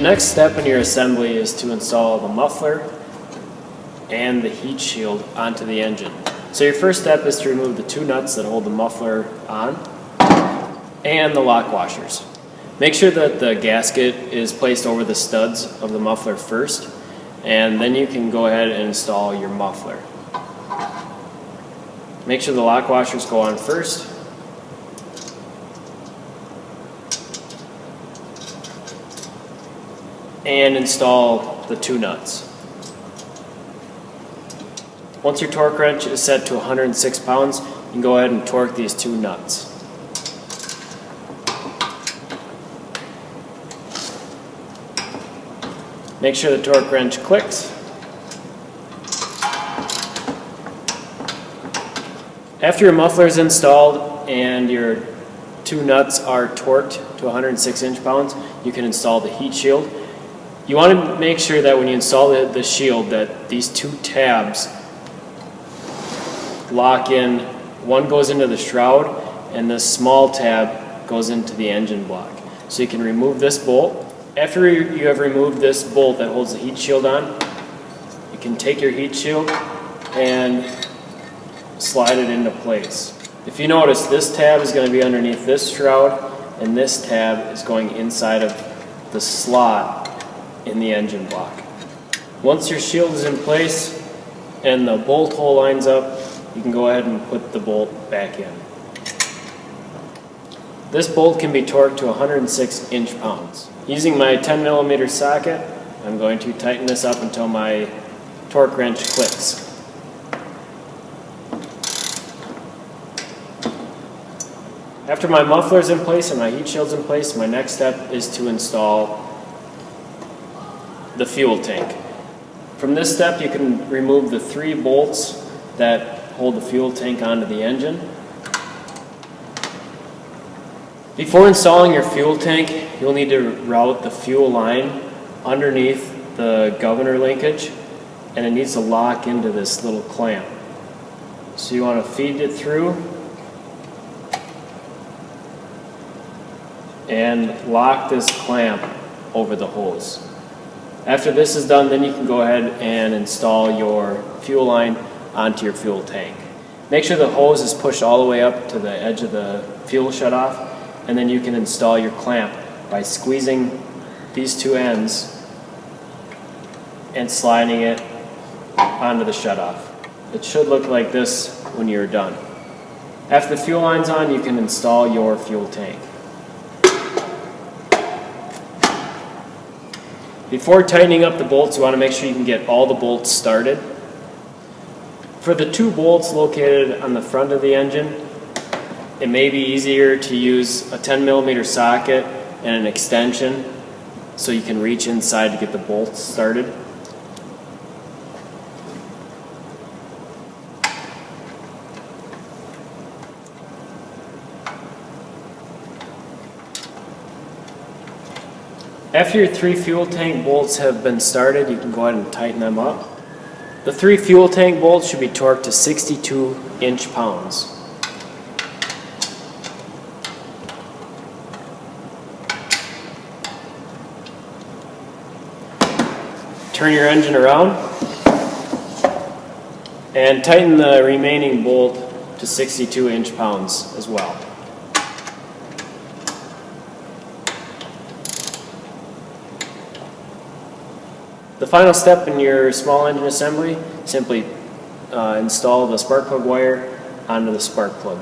The next step in your assembly is to install the muffler and the heat shield onto the engine. So your first step is to remove the two nuts that hold the muffler on and the lock washers. Make sure that the gasket is placed over the studs of the muffler first, and then you can go ahead and install your muffler. Make sure the lock washers go on first. And install the two nuts. Once your torque wrench is set to 106 pounds, you can go ahead and torque these two nuts. Make sure the torque wrench clicks. After your muffler is installed and your two nuts are torqued to 106 inch-pounds, you can install the heat shield. You want to make sure that when you install the shield that these two tabs lock in. One goes into the shroud and this small tab goes into the engine block. So you can remove this bolt. After you have removed this bolt that holds the heat shield on, you can take your heat shield and slide it into place. If you notice, this tab is going to be underneath this shroud and this tab is going inside of the slot in the engine block. Once your shield is in place and the bolt hole lines up, you can go ahead and put the bolt back in. This bolt can be torqued to 106 inch-pounds. Using my 10mm socket, I'm going to tighten this up until my torque wrench clicks. After my muffler is in place and my heat shield's in place, my next step is to install the fuel tank. From this step, you can remove the three bolts that hold the fuel tank onto the engine. Before installing your fuel tank, you'll need to route the fuel line underneath the governor linkage, and it needs to lock into this little clamp. So you want to feed it through and lock this clamp over the hose. After this is done, then you can go ahead and install your fuel line onto your fuel tank. Make sure the hose is pushed all the way up to the edge of the fuel shutoff, and then you can install your clamp by squeezing these two ends and sliding it onto the shutoff. It should look like this when you're done. After the fuel line's on, you can install your fuel tank. Before tightening up the bolts, you want to make sure you can get all the bolts started. For the two bolts located on the front of the engine, it may be easier to use a 10mm socket and an extension so you can reach inside to get the bolts started. After your three fuel tank bolts have been started, you can go ahead and tighten them up. The three fuel tank bolts should be torqued to 62 inch-pounds. Turn your engine around and tighten the remaining bolt to 62 inch-pounds as well. The final step in your small engine assembly, simply install the spark plug wire onto the spark plug.